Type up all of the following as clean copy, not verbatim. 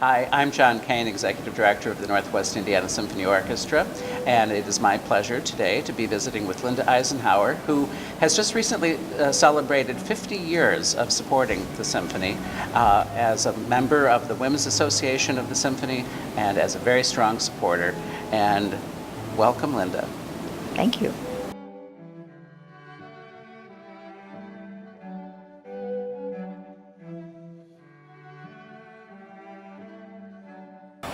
Hi, I'm John Kane, Executive Director of the Northwest Indiana Symphony Orchestra, and it is my pleasure today to be visiting with Linda Eisenhauer, who has just recently celebrated 50 years of supporting the Symphony as a member of the Women's Association of the Symphony and as a very strong supporter. And welcome, Linda. Thank you.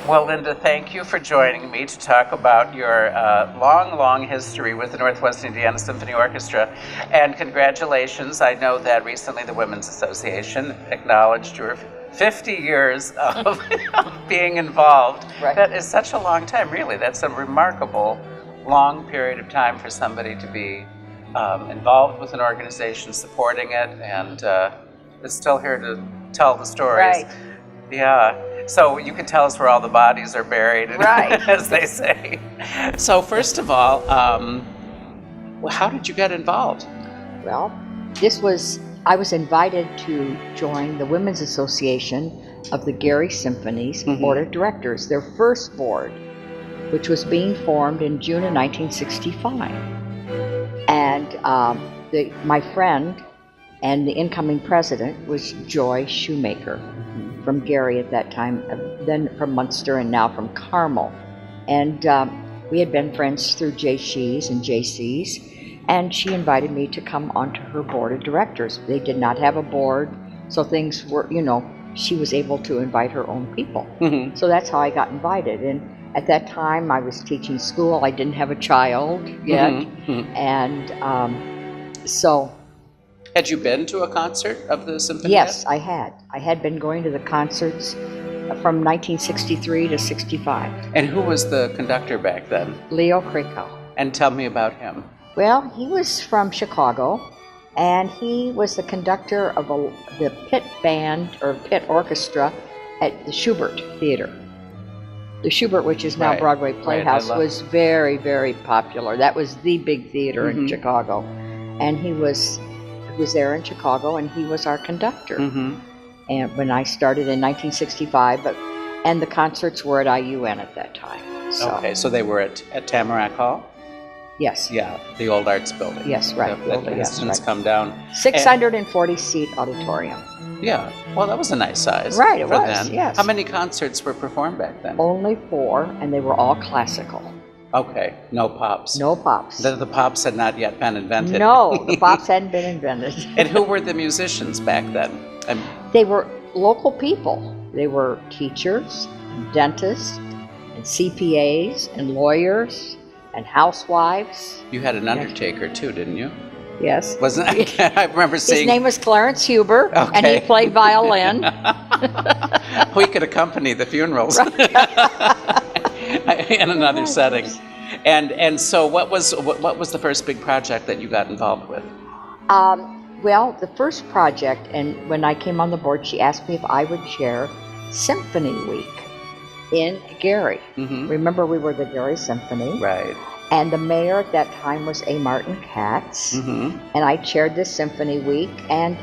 Well, Linda, thank you for joining me to talk about your long history with the Northwest Indiana Symphony Orchestra. And congratulations. I know that recently the Women's Association acknowledged your 50 years of being involved. Right. That is such a long time, really. That's a remarkable long period of time for somebody to be involved with an organization, supporting it, and is still here to tell the stories. Right. Yeah. So you can tell us where all the bodies are buried, Right. as they say. So first of all, how did you get involved? Well, I was invited to join the Women's Association of the Gary Symphony's Board of Directors, their first board, which was being formed in June of 1965. And my friend and the incoming president was Joy Shoemaker from Gary at that time, then from Munster and now from Carmel. And we had been friends through JC's and JC's, and she invited me to come onto her board of directors. They did not have a board, so things were, she was able to invite her own people. So that's how I got invited. And at that time, I was teaching school. I didn't have a child yet. And so... Had you been to a concert of the symphony? Yes, I had. I had been going to the concerts from 1963 to 65. And who was the conductor back then? Leo Krakow. And tell me about him. Well, he was from Chicago, and he was the conductor of the pit band or pit orchestra at the Schubert Theater. The Schubert, which is now Broadway Playhouse, was very, very popular. That was the big theater in Chicago. And he was there in Chicago, and he was our conductor. And when I started in 1965, and the concerts were at IUN at that time. So. Okay, so they were at Tamarack Hall? Yes. Yeah, the old arts building. Yes, right. That has since come down. 640-seat auditorium. Yeah, well, that was a nice size. Right, it was, then. yes. How many concerts were performed back then? Only 4, and they were all classical. Okay, no pops. No pops. The pops had not yet been invented. No, the pops hadn't been invented. And who were the musicians back then? They were local people. They were teachers, dentists, and CPAs, and lawyers, and housewives. You had an undertaker too, didn't you? Yes. Wasn't it? I remember seeing... His name was Clarence Huber, and he played violin. We could accompany the funerals. In another setting. And so what was the first big project that you got involved with? Well, the first project, and when I came on the board, she asked me if I would chair Symphony Week in Gary. Remember, we were the Gary Symphony. Right. And the mayor at that time was A. Martin Katz. And I chaired this Symphony Week. And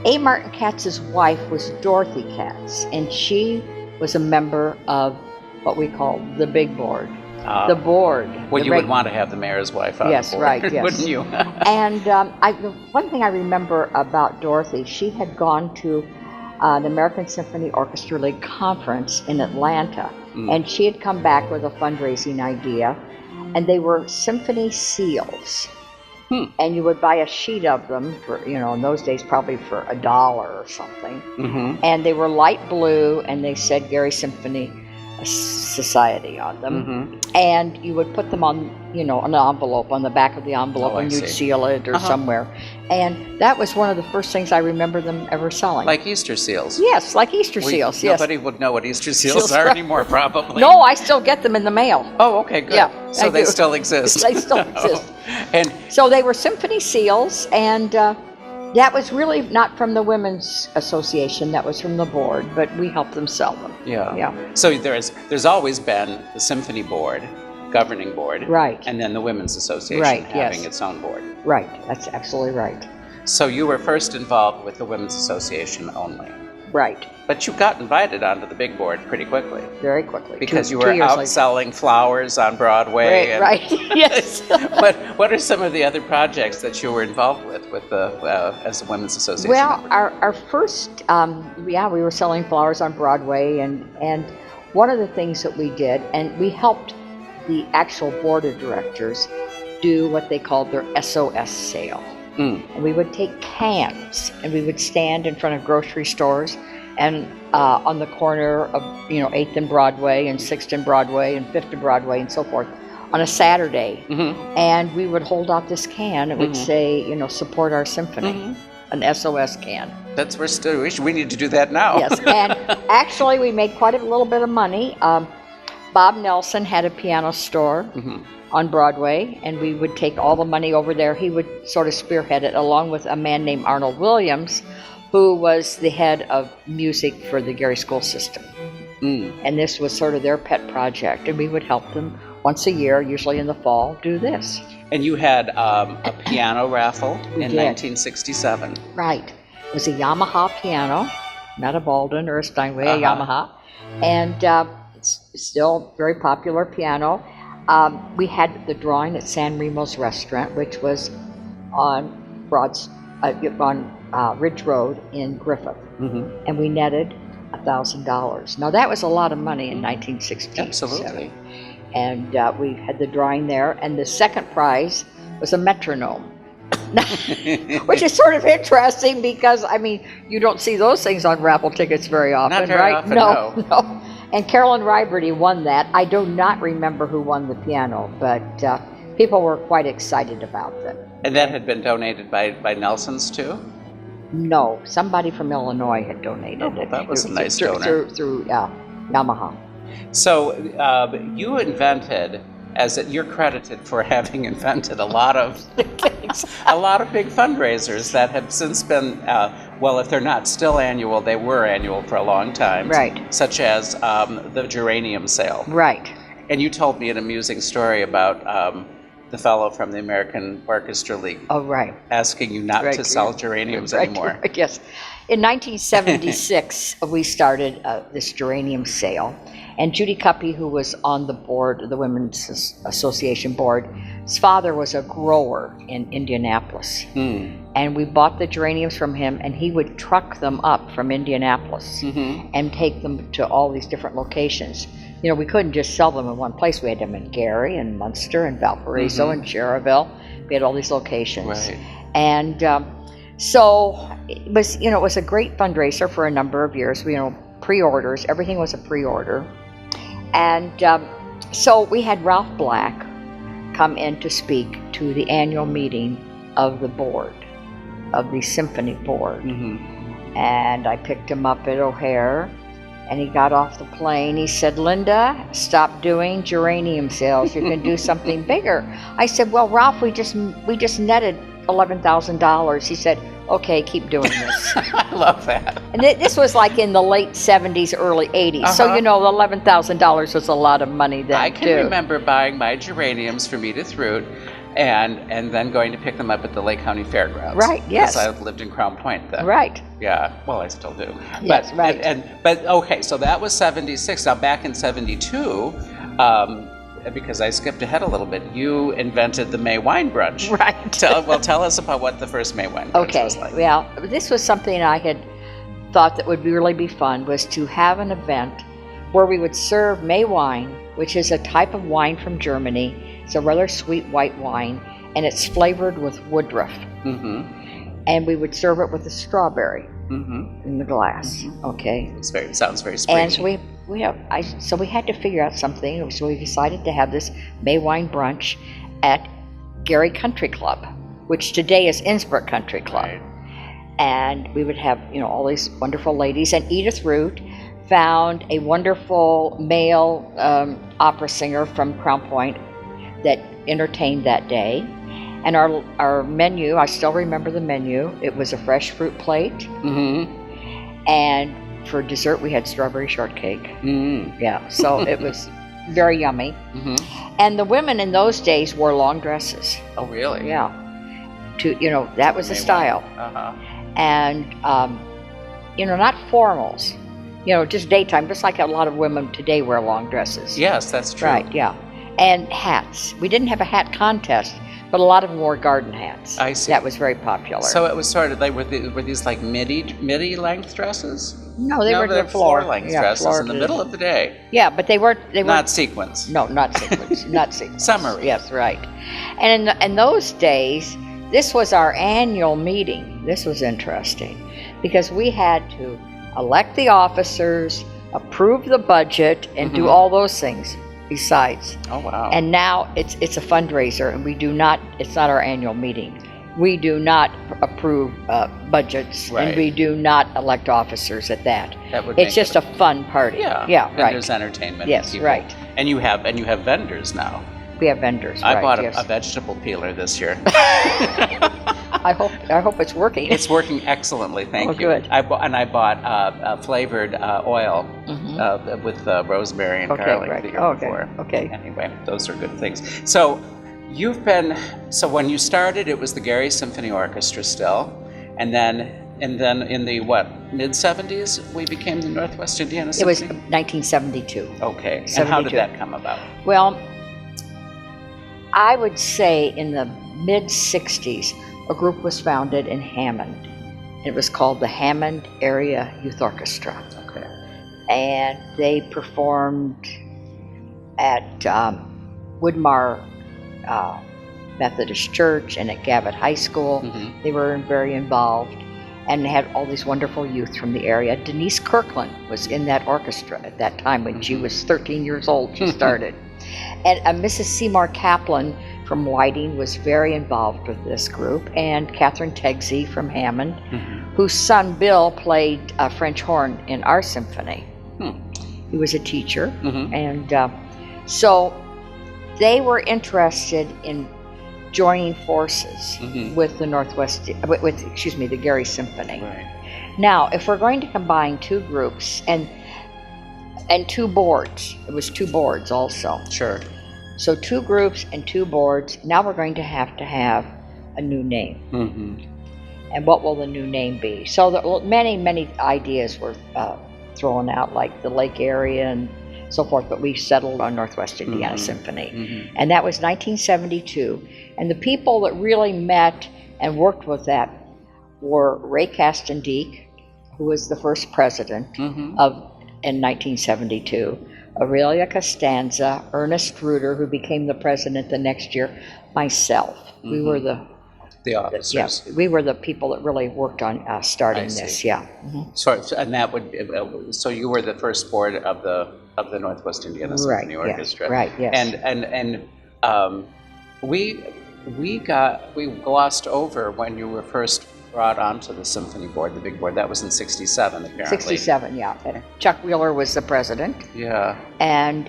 A. Martin Katz's wife was Dorothy Katz, and she was a member of what we call the big board. The board. Well, you would want to have the mayor's wife on the board, right, yes. wouldn't you? And one thing I remember about Dorothy, she had gone to the American Symphony Orchestra League conference in Atlanta, and she had come back with a fundraising idea, and they were symphony seals. And you would buy a sheet of them for, in those days probably for $1 or something. And they were light blue, and they said Gary Symphony Society on them, and you would put them on, an envelope, on the back of the envelope, and you'd seal it or somewhere. And that was one of the first things I remember them ever selling. Like Easter seals? Yes, like Easter seals, yes. Nobody would know what Easter seals are anymore, probably. No, I still get them in the mail. Oh, okay, good. Yeah, so they still exist. They still exist. And so they were symphony seals, and that was really not from the Women's Association, that was from the board, but we helped them sell them. Yeah. So there's always been the Symphony Board, governing board, right, and then the Women's Association having its own board. Right, that's absolutely right. So you were first involved with the Women's Association only? Right. But you got invited onto the big board pretty quickly. Very quickly. Because you 2 were years out later. selling flowers on Broadway. Right. Yes. What are some of the other projects that you were involved with the as the Women's Association? Well, member? our first, we were selling flowers on Broadway, and one of the things that we did, and we helped the actual board of directors do what they called their SOS sale. And we would take cans, and we would stand in front of grocery stores, and on the corner of 8th and Broadway, and 6th and Broadway, and 5th and Broadway, and so forth, on a Saturday. And we would hold out this can. It would say, support our symphony, an SOS can. That's we need to do that now. Yes, and actually we made quite a little bit of money. Bob Nelson had a piano store on Broadway, and we would take all the money over there. He would sort of spearhead it, along with a man named Arnold Williams, who was the head of music for the Gary school system. And this was sort of their pet project, and we would help them once a year, usually in the fall, do this. And you had a piano raffle in did. 1967. Right. It was a Yamaha piano, not a Baldwin or a Steinway, a Yamaha. And it's still a very popular piano. We had the drawing at San Remo's restaurant, which was on Ridge Road in Griffith. And we netted $1,000. Now that was a lot of money in 1967. Absolutely. And we had the drawing there, and the second prize was a metronome. Which is sort of interesting because, you don't see those things on raffle tickets very often, Not very right? often, no. And Carolyn Ryberty won that. I do not remember who won the piano, but people were quite excited about it. And that had been donated by Nelson's too? No, somebody from Illinois had donated it. Well, that was a nice donor. Through Yamaha. So you invented, you're credited for having invented a lot of a lot of big fundraisers that have since been, if they're not still annual, they were annual for a long time. Right. Such as the geranium sale. Right. And you told me an amusing story about the fellow from the American Orchestra League. Oh, right. Asking you not to sell geraniums anymore. Right, yes. In 1976, we started this geranium sale. And Judy Cuppy, who was on the board, the Women's Association board, his father was a grower in Indianapolis. And we bought the geraniums from him, and he would truck them up from Indianapolis and take them to all these different locations. We couldn't just sell them in one place. We had them in Gary and Munster and Valparaiso and Cherryville. We had all these locations. Right. And so it was, it was a great fundraiser for a number of years. Pre-orders, everything was a pre-order. And so we had Ralph Black come in to speak to the annual meeting of the board, of the symphony board. And I picked him up at O'Hare, and he got off the plane. He said, "Linda, stop doing geranium sales. You can do something bigger." I said, "Well, Ralph, we just netted $11,000. He said, "Okay, keep doing this." I love that. And this was like in the late 70s, early 80s. So, the $11,000 was a lot of money then, I can remember buying my geraniums from Edith Root and then going to pick them up at the Lake County Fairgrounds. Right, yes. Because I lived in Crown Point then. Right. Yeah, well, I still do. Yes, right. But okay, so that was 76. Now, back in 72, because I skipped ahead a little bit, you invented the May Wine Brunch. Right. Tell us about what the first May Wine Brunch was like. Well, this was something I had thought that would really be fun, was to have an event where we would serve May wine, which is a type of wine from Germany. It's a rather sweet white wine, and it's flavored with woodruff. And we would serve it with a strawberry in the glass. Okay. It sounds very springy. And so we had to figure out something. So we decided to have this May Wine Brunch at Gary Country Club, which today is Innsbruck Country Club. Right. And we would have, all these wonderful ladies. And Edith Root found a wonderful male opera singer from Crown Point that entertained that day. And our menu, I still remember the menu. It was a fresh fruit plate. And for dessert, we had strawberry shortcake. Yeah, so it was very yummy. And the women in those days wore long dresses. Oh, really? Yeah. That was the style. And not formals, just daytime, just like a lot of women today wear long dresses. Yes, that's true. Right, yeah. And hats. We didn't have a hat contest, but a lot of them wore garden hats. I see. That was very popular. So it was sort of like, were these like midi length dresses? No, they were they're the floor length yeah, dresses floor in the middle of the day. Yeah, but they weren't Not sequins. No, not sequins. Not sequins. Summery. Yes, right. And in those days, this was our annual meeting. This was interesting because we had to elect the officers, approve the budget, and do all those things besides. Oh, wow. And now it's a fundraiser, and it's not our annual meeting. We do not approve budgets, Right. and we do not elect officers at that. That would It's just a fun party. Yeah, and right. there's entertainment. Yes, for people. right. And you have vendors now. We have vendors. I right, bought yes. a vegetable peeler this year. I hope it's working. It's working excellently, thank you. Good. I bought a flavored oil with rosemary and garlic right. the year before. Okay. Anyway, those are good things. So so when you started, it was the Gary Symphony Orchestra still, and then in the mid 70s we became the Northwest Indiana It was Symphony. 1972. Okay. And 72. how did that come about? Well, I would say in the mid 60s, a group was founded in Hammond. It was called the Hammond Area Youth Orchestra. Okay. And they performed at Woodmar Methodist Church and at Gavitt High School. Mm-hmm. They were very involved and had all these wonderful youth from the area. Denise Kirkland was in that orchestra at that time when she was 13 years old. She started. And Mrs. Seymour Kaplan from Whiting was very involved with this group, and Catherine Tegsey from Hammond, whose son Bill played French horn in our symphony. He was a teacher, and so they were interested in joining forces with the the Gary Symphony. Right. Now, if we're going to combine two groups and two boards, it was two boards also. Sure. So two groups and two boards. Now we're going to have a new name. And what will the new name be? So many ideas were thrown out, like the lake area and so forth, but we settled on Northwest Indiana Symphony. And that was 1972. And the people that really met and worked with that were Ray Castendiek, who was the first president in 1972, Aurelia Costanza, Ernest Reuter, who became the president the next year, myself. We were the officers. Yes, we were the people that really worked on starting this. Yeah. So you were the first board of the Northwest Indiana Symphony Orchestra. Right. Yes. And we glossed over when you were first brought onto the symphony board, the big board. That was in '67, apparently. 67, yeah. Chuck Wheeler was the president. Yeah. And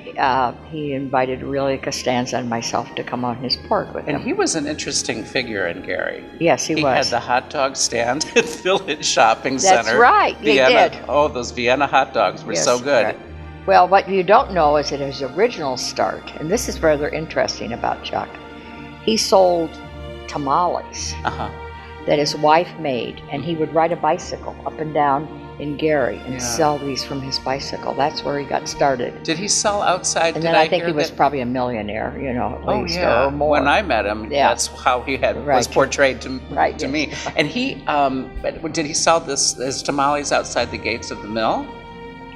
he invited Aurelia Costanza and myself to come on his board with him. And he was an interesting figure in Gary. Yes, he was. He had the hot dog stand at Village Shopping Center. That's right, he Vienna. did. Oh, those Vienna hot dogs were so good. Right. Well, what you don't know is that his original start, and this is rather interesting about Chuck, he sold tamales that his wife made, and he would ride a bicycle up and down in Gary and sell these from his bicycle. That's where he got started. Did he sell outside? And then I think he was probably a millionaire, at least, or more. When I met him, that's how he was portrayed to me. And he, did he sell his tamales outside the gates of the mill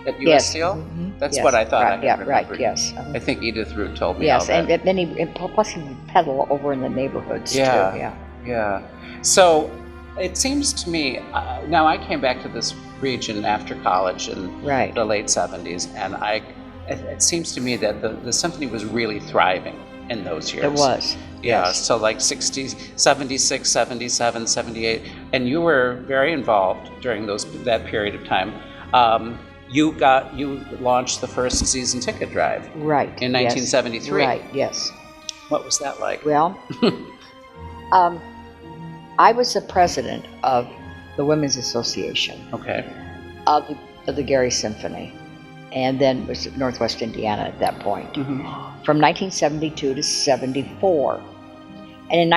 at U.S. Steel? That's what I thought. Yes. I think Edith Root told me. Yes, all that. and then plus he would pedal over in the neighborhoods too. Yeah. So it seems to me, now I came back to this region after college in the late 70s, and it seems to me that the symphony was really thriving in those years. It was. Yeah, yes. So like 60, 76, 77, 78, and you were very involved during that period of time. You launched the first season ticket drive. Right. In 1973. Right, yes. What was that like? Well, I was the president of the Women's Association of the Gary Symphony, and then was at Northwest Indiana at that point, from 1972 to 74. And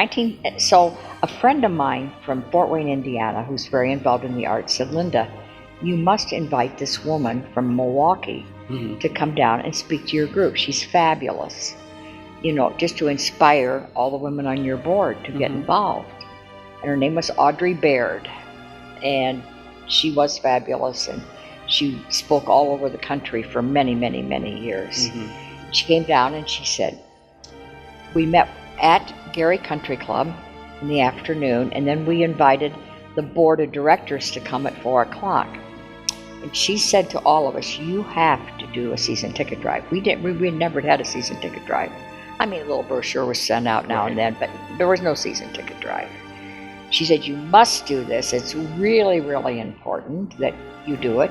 so a friend of mine from Fort Wayne, Indiana, who's very involved in the arts, said, Linda, you must invite this woman from Milwaukee to come down and speak to your group. She's fabulous. Just to inspire all the women on your board to get involved. And her name was Audrey Baird. And she was fabulous, and she spoke all over the country for many, many, many years. She came down and she said, we met at Gary Country Club in the afternoon, and then we invited the board of directors to come at 4 o'clock. And she said to all of us, you have to do a season ticket drive. We never had a season ticket drive. I mean, a little brochure was sent out now and then, but there was no season ticket drive. She said, you must do this. It's really, really important that you do it.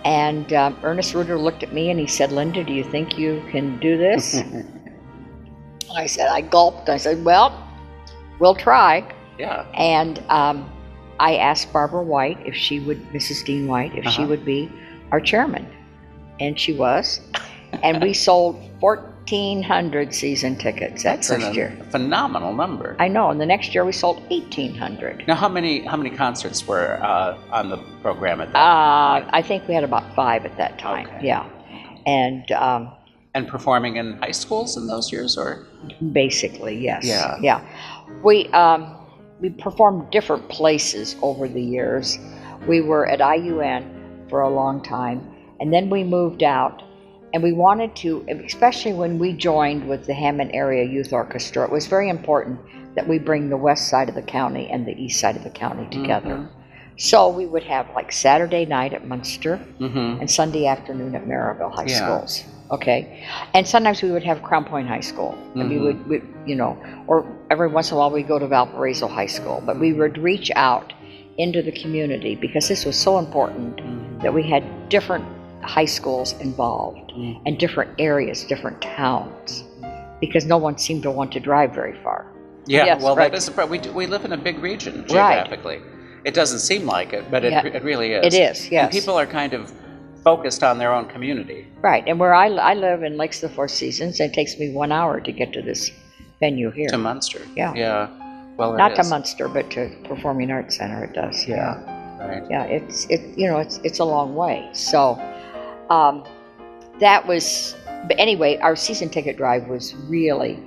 And Ernest Reuter looked at me and he said, Linda, do you think you can do this? I gulped. I said, well, we'll try. Yeah. And I asked Barbara White if she would, Mrs. Dean White, if she would be our chairman. And she was. And we sold 1,400 season tickets that first year. A phenomenal number. I know. And the next year we sold 1,800. Now, how many concerts were on the program at that time? I think we had about 5 at that time. Okay. Yeah. And performing in high schools in those years, or? Basically, yes. Yeah. Yeah. We performed different places over the years. We were at IUN for a long time, and then we moved out, and we wanted to, especially when we joined with the Hammond Area Youth Orchestra, it was very important that we bring the west side of the county and the east side of the county together. So we would have like Saturday night at Munster and Sunday afternoon at Maryville High Schools. Okay, and sometimes we would have Crown Point High School, and we would, or every once in a while we'd go to Valparaiso High School, but we would reach out into the community because this was so important that we had different high schools involved and different areas, different towns, because no one seemed to want to drive very far. Yeah, yes, well, right. that is the problem. We live in a big region geographically. It doesn't seem like it, but it really is. It is, yes. And people are kind of focused on their own community. Right, and where I live in Lakes of the Four Seasons, it takes me 1 hour to get to this venue here. To Munster. Yeah. Yeah. Well, Not to Munster, but to Performing Arts Center. It does. Yeah. Right. Yeah, it's a long way. So that was. But anyway, our season ticket drive was really,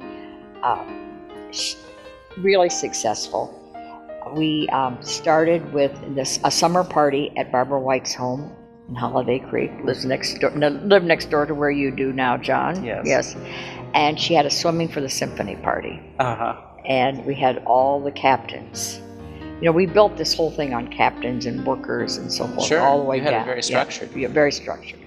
really successful. We started with a summer party at Barbara White's home in Holiday Creek. Lived next door to where you do now, John. Yes. Yes. And she had a swimming for the symphony party. And we had all the captains. We built this whole thing on captains and workers and so forth, all the way down. You had it very structured. Yeah, very structured.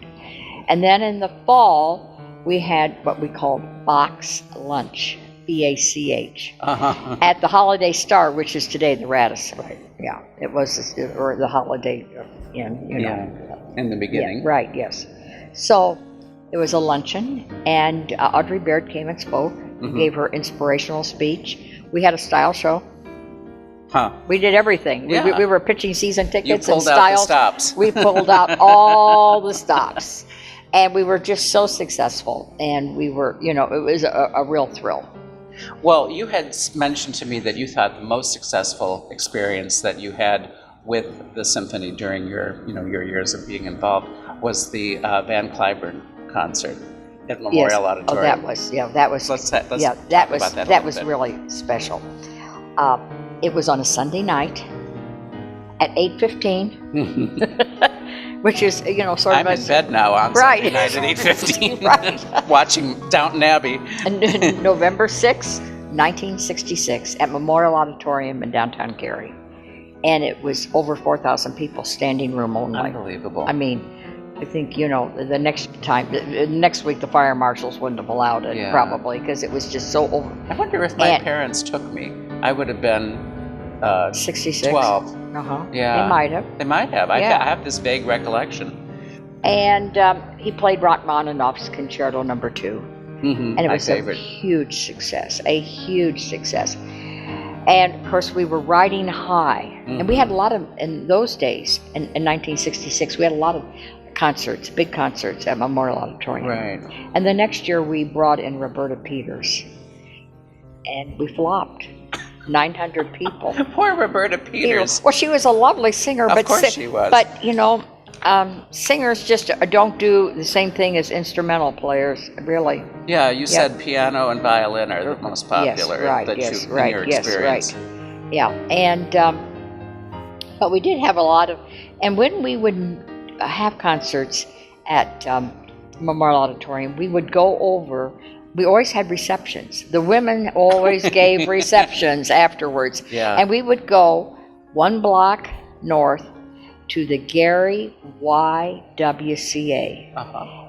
And then in the fall, we had what we called box lunch, BACH, at the Holiday Star, which is today the Radisson. Right. Yeah, it was, or the Holiday Inn, in the beginning. Yeah, right, yes. So it was a luncheon, and Audrey Baird came and spoke, gave her inspirational speech. We had a style show. We did everything. Yeah. We were pitching season tickets and styles. You pulled out the stops. We pulled out all the stops. And we were just so successful. And we were, it was a real thrill. Well, you had mentioned to me that you thought the most successful experience that you had with the symphony during your years of being involved was the Van Cliburn concert at Memorial Auditorium. That was that was bit. really special. It was on a Sunday night at 8:15, which is sort of. I'm in bed now on Sunday night at 8:15, right? Watching Downton Abbey. November 6th, 1966, at Memorial Auditorium in downtown Gary, and it was over 4,000 people, standing room only. Unbelievable. I mean, I think the next week the fire marshals wouldn't have allowed it probably because it was just so over. I wonder if my parents took me. I would have been 66. 12. Yeah. They might have. They might have. I have this vague recollection. And he played Rachmaninoff's Concerto No. 2. And it was a huge success. And of course, we were riding high. And we had a lot of, in those days, in 1966, we had a lot of concerts, big concerts at Memorial Auditorium. Right. And the next year, we brought in Roberta Peters. And we flopped. 900 people. Poor Roberta Peters. Well, she was a lovely singer. Of course she was. But, Singers just don't do the same thing as instrumental players, really. Yeah, you said piano and violin are the most popular. Yes, right, that yes, in right, your yes, experience. right. Yeah, and but we did have a lot of, and when we would have concerts at Memorial Auditorium, we would go over. We always had receptions. The women always gave receptions afterwards, Yeah. and we would go 1 block north to the Gary YWCA,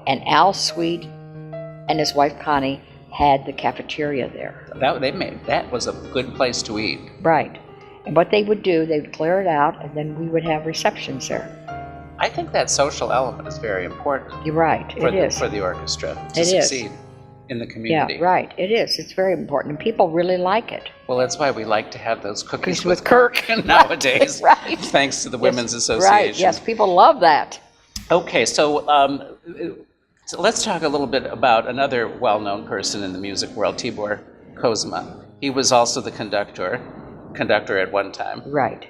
and Al Sweet and his wife Connie had the cafeteria there. That was a good place to eat. Right. And what they would do, they would clear it out, and then we would have receptions there. I think that social element is very important. You're right. For It is. For the orchestra to It is. succeed in the community. Yeah, right. It is. It's very important, and people really like it. Well, that's why we like to have those cookies With Kirk nowadays. Right. Thanks to the Women's Yes, Association. Right. Yes, people love that. Okay, so let's talk a little bit about another well-known person in the music world, Tibor Kozma. He was also the conductor at one time. Right.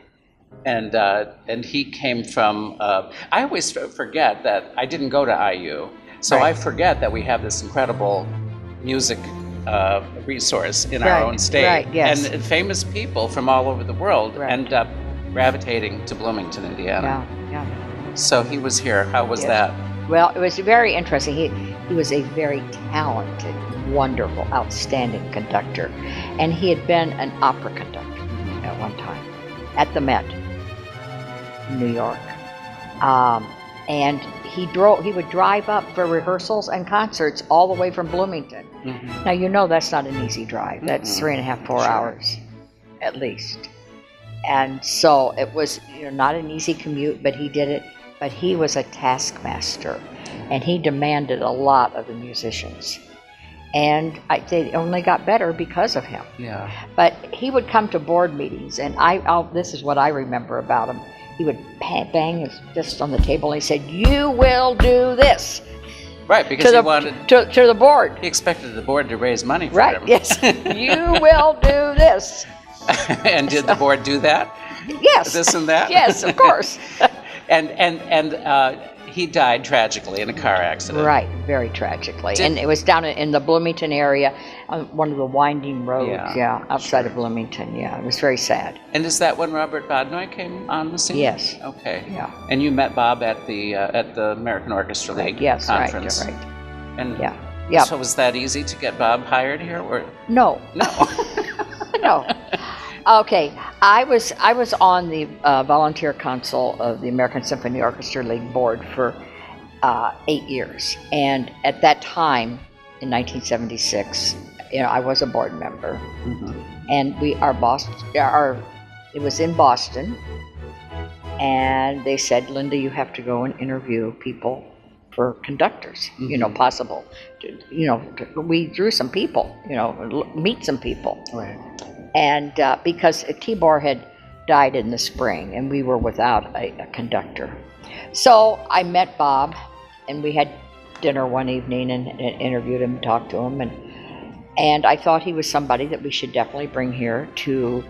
And he came from. I always forget that I didn't go to IU, so Right. I forget that we have this incredible music resource in our Right, own state, right, yes. and famous people from all over the world Right. end up gravitating to Bloomington, Indiana. Yeah. So he was here. How was Yes. that? Well, it was very interesting. He was a very talented, wonderful, outstanding conductor, and he had been an opera conductor at one time at the Met in New York. And he would drive up for rehearsals and concerts all the way from Bloomington. Mm-hmm. Now, you know that's not an easy drive. That's Mm-mm. 3.5, 4 Sure. hours at least. And so it was not an easy commute, but he did it. But he was a taskmaster, and he demanded a lot of the musicians. And they only got better because of him. Yeah. But he would come to board meetings, and this is what I remember about him. He would bang his fist on the table, and he said, "You will do this." Right, because he wanted. To the board. He expected the board to raise money for Right, him. yes. You will do this. And did the board do that? Yes. This and that? Yes, of course. And he died tragically in a car accident. Right, very tragically. And it was down in the Bloomington area, on one of the winding roads, outside of Bloomington. Yeah, it was very sad. And is that when Robert Bodnoy came on the scene? Yes. Okay. Yeah. And you met Bob at the American Orchestra League Yes, conference. right. And Yeah. so was that easy to get Bob hired here? Or No. no? No. Okay, I was on the volunteer council of the American Symphony Orchestra League board for 8 years, and at that time, in 1976, I was a board member, and it was in Boston, and they said, "Linda, you have to go and interview people for conductors, possible. We drew some people, meet some people." Right. And because Tibor had died in the spring, and we were without a conductor. So I met Bob, and we had dinner one evening and interviewed him, talked to him, and I thought he was somebody that we should definitely bring here to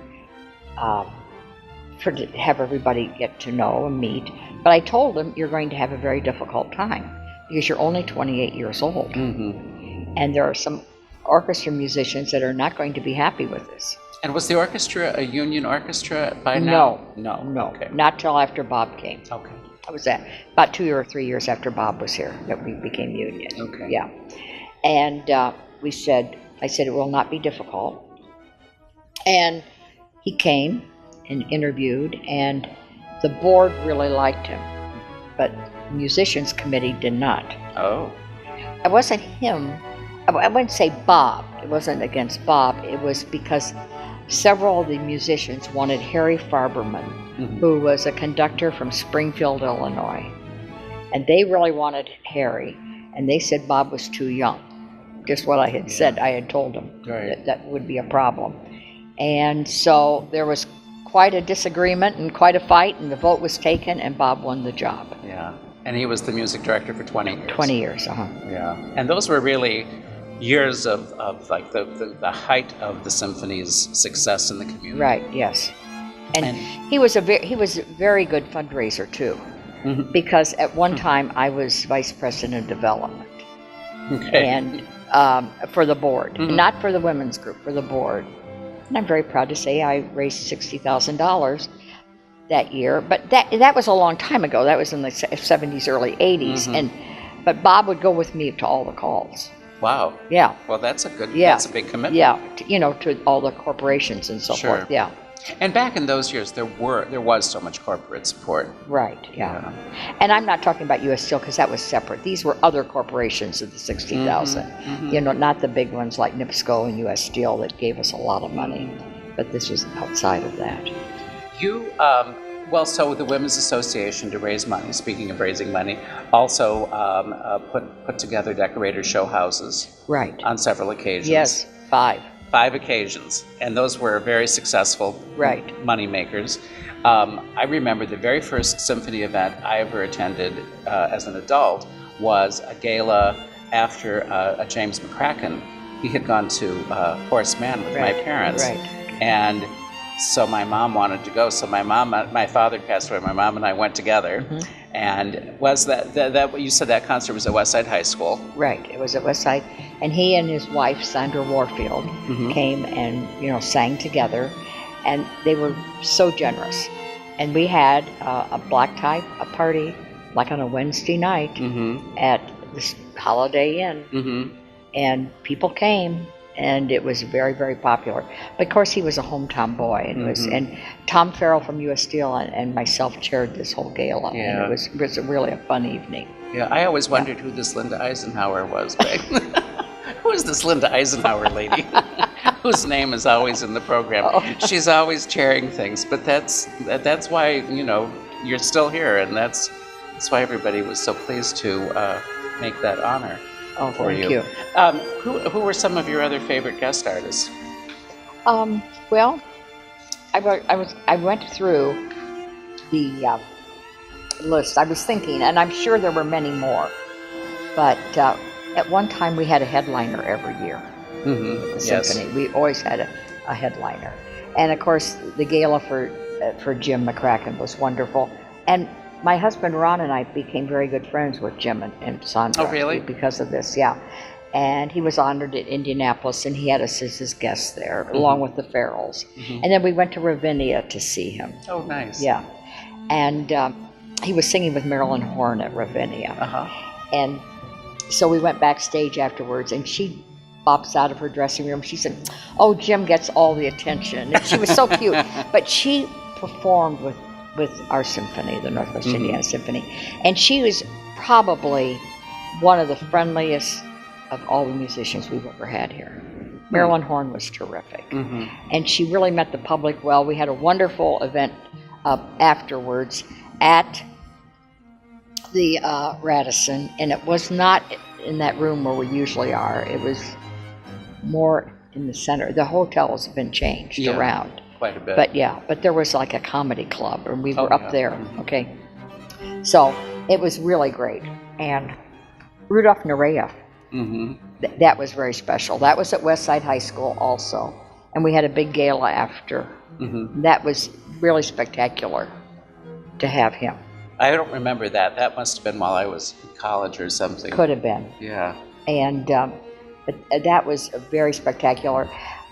have everybody get to know and meet. But I told him, you're going to have a very difficult time because you're only 28 years old. Mm-hmm. And there are some orchestra musicians that are not going to be happy with this. And was the orchestra a union orchestra by now? No. Okay. Not till after Bob came. Okay. I was about 2 or 3 years after Bob was here that we became union. Okay. Yeah. And I said it will not be difficult. And he came and interviewed, and the board really liked him, but the musicians committee did not. Oh. It wasn't him. I wouldn't say Bob. It wasn't against Bob. It was because several of the musicians wanted Harry Farberman, who was a conductor from Springfield, Illinois. And they really wanted Harry, and they said Bob was too young. Just what I had said. I had told them that would be a problem. And so there was quite a disagreement and quite a fight, and the vote was taken, and Bob won the job. Yeah. And he was the music director for 20 years. 20 years, Yeah. And those were really years of like the height of the symphony's success in the community. Right, yes. And he was a very good fundraiser too. because at one time I was vice president of development. Okay. And for the board, not for the women's group, for the board. And I'm very proud to say I raised $60,000 that year. But that was a long time ago. That was in the 70s, early 80s. But Bob would go with me to all the calls. Wow. Yeah. Well, that's a big commitment. Yeah, to all the corporations and so forth. Yeah. And back in those years, there was so much corporate support. Right, yeah. And I'm not talking about U.S. Steel because that was separate. These were other corporations of the 60,000. Not the big ones like NIPSCO and U.S. Steel that gave us a lot of money. But this was outside of that. You, so the Women's Association, to raise money, speaking of raising money, also put together decorator show houses. Right. On several occasions. Yes, 5 occasions, and those were very successful money makers. I remember the very first symphony event I ever attended as an adult was a gala after a James McCracken. He had gone to Horace Mann with my parents, and so my mom wanted to go. So my father passed away. My mom and I went together, and was that you said that concert was at Westside High School? Right, it was at Westside. And he and his wife, Sandra Warfield, came and, sang together. And they were so generous. And we had a black tie, a party, like on a Wednesday night at this Holiday Inn. And people came, and it was very, very popular. But of course, he was a hometown boy. And, and Tom Farrell from U.S. Steel and myself chaired this whole gala. And it was really a fun evening. Yeah, I always wondered who this Linda Eisenhauer was. Who is this Linda Eisenhauer lady whose name is always in the program? She's always chairing things, but that's why you're still here, and that's why everybody was so pleased to make that honor for you. Thank you. Who were some of your other favorite guest artists? Well, I went through the list. I was thinking, and I'm sure there were many more, but. At one time, we had a headliner every year at the Symphony. We always had a headliner. And, of course, the gala for Jim McCracken was wonderful. And my husband, Ron, and I became very good friends with Jim and Sandra. Oh, really? Because of this, yeah. And he was honored at Indianapolis, and he had us as his guest there, along with the Farrells. And then we went to Ravinia to see him. Oh, nice. Yeah. And he was singing with Marilyn Horne at Ravinia. And so we went backstage afterwards, and she pops out of her dressing room. She said, "Oh, Jim gets all the attention." And she was so cute. But she performed with our symphony, the Northwest Indiana Symphony. And she was probably one of the friendliest of all the musicians we've ever had here. Marilyn Horne was terrific. And she really met the public well. We had a wonderful event afterwards at the Radisson, and it was not in that room where we usually are. It was more in the center. The hotel has been changed around quite a bit. But there was like a comedy club, and we were up there. Okay, so it was really great. And Rudolph Nureyev, that was very special. That was at Westside High School also, and we had a big gala after. That was really spectacular to have him. I don't remember that. That must have been while I was in college or something. Could have been. Yeah. And but that was very spectacular.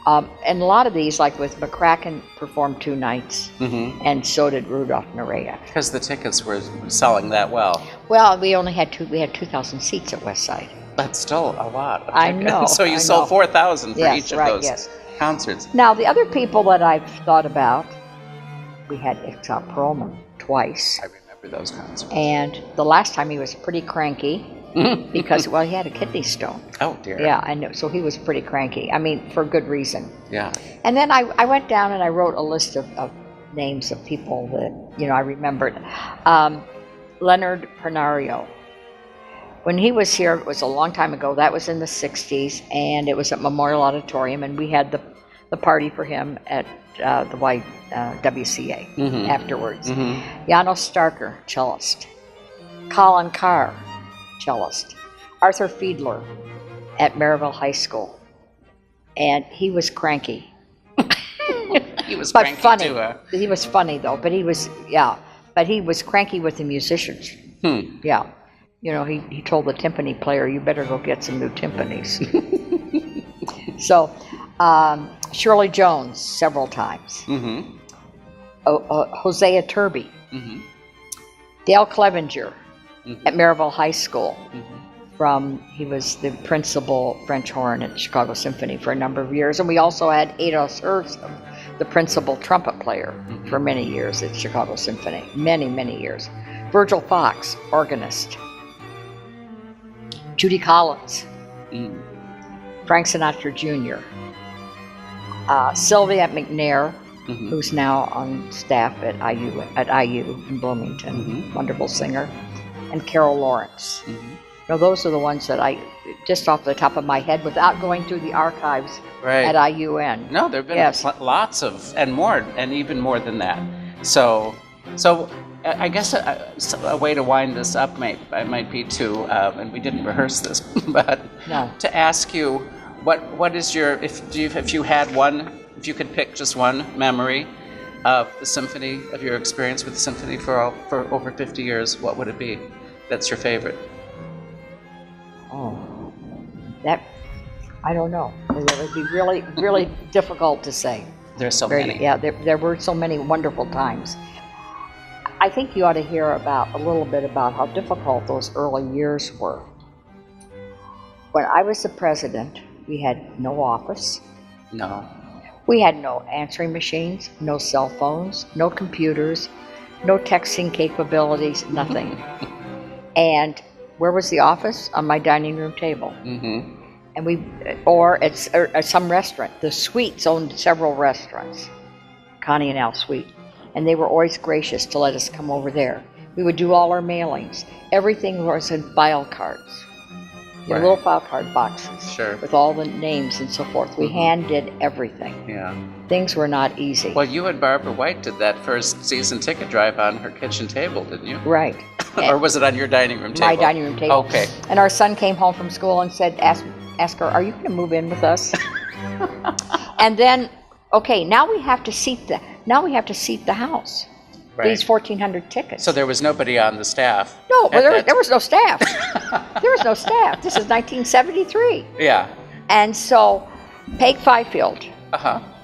And a lot of these, like with McCracken, performed 2 nights, and so did Rudolph Nureyev. Because the tickets were selling that well. Well, we only had 2,000 seats at Westside. That's still a lot of tickets. I know. So you sold 4,000 for each of those concerts. Now, the other people that I've thought about, we had Itzhak Perlman twice. I remember those concerts. And the last time he was pretty cranky because, well, he had a kidney stone. Oh, dear. Yeah, I know. So he was pretty cranky. I mean, for good reason. Yeah. And then I went down and I wrote a list of names of people that, I remembered. Leonard Pernario. When he was here, it was a long time ago. That was in the 60s, and it was at Memorial Auditorium, and we had the party for him at the YWCA afterwards. Janos Starker, cellist. Colin Carr, cellist. Arthur Fiedler at Maryville High School. And he was cranky. He was but cranky funny. too, huh? He was funny, though, but he was, But he was cranky with the musicians. Yeah. You know, he told the timpani player, you better go get some new timpanis. So, Shirley Jones several times. Hosea Turby. Dale Clevenger at Maryville High School. He was the principal French horn at Chicago Symphony for a number of years. And we also had Ados Herzog, the principal trumpet player for many years at Chicago Symphony. Many, many years. Virgil Fox, organist. Judy Collins. Frank Sinatra Jr. Sylvia McNair, who's now on staff at IU in Bloomington, wonderful singer, and Carol Lawrence. Now, those are the ones that I, just off the top of my head, without going through the archives at IUN. No, there have been lots of, and more, and even more than that. So I guess a way to wind this up might be to, and we didn't rehearse this, but to ask you, what is your, if you could pick just one memory of the symphony, of your experience with the symphony for over 50 years, what would it be? That's your favorite. Oh, that, I don't know. That would be really, really difficult to say. There's so many. Yeah, there were so many wonderful times. I think you ought to hear a little bit about how difficult those early years were. When I was the president, we had no office. No. We had no answering machines, no cell phones, no computers, no texting capabilities, nothing. And where was the office? On my dining room table. And or at some restaurant. The Sweets owned several restaurants, Connie and Al Sweet, and they were always gracious to let us come over there. We would do all our mailings. Everything was in file cards, little file card boxes, with all the names and so forth. We hand did everything. Yeah. Things were not easy. Well, you and Barbara White did that first season ticket drive on her kitchen table, didn't you? Right. Or was it on your dining room table? My dining room table. Okay. And our son came home from school and said, ask her, are you going to move in with us? And then, okay, now we have to seat the house. Right. These 1,400 tickets. So there was nobody on the staff? No, there was no staff. There was no staff. This is 1973. Yeah. And so Peg Fifield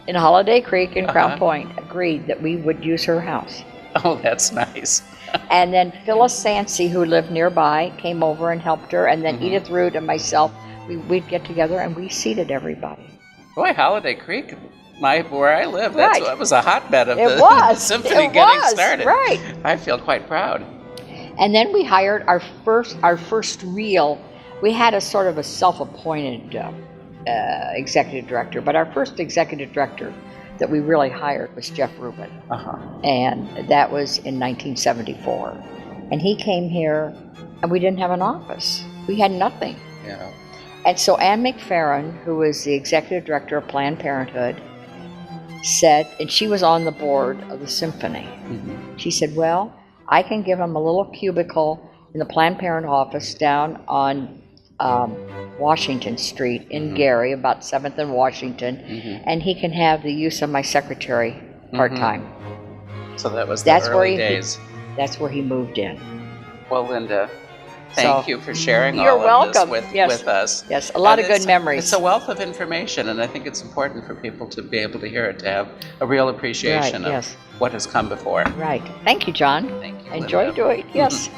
in Holiday Creek in Crown Point agreed that we would use her house. Oh, that's nice. And then Phyllis Sancy, who lived nearby, came over and helped her. And then Edith Root and myself, we'd get together and we seated everybody. Boy, Holiday Creek, where I live, that was a hotbed of the symphony getting started. Right. I feel quite proud. And then we hired our first real. We had a sort of a self-appointed executive director, but our first executive director that we really hired was Jeff Rubin. And that was in 1974. And he came here, and we didn't have an office. We had nothing. Yeah. And so Ann McFerrin, who was the executive director of Planned Parenthood, said, and she was on the board of the symphony, she said, well, I can give him a little cubicle in the Planned Parenthood office down on Washington Street in Gary, about 7th and Washington, and he can have the use of my secretary part-time. So that was the early days. That's where he moved in. Well, Linda, thank you for sharing all of this with us. Yes, a lot of good memories. It's a wealth of information, and I think it's important for people to be able to hear it, to have a real appreciation of what has come before. Right. Thank you, John. Thank you, Enjoy Linda. doing it. Yes.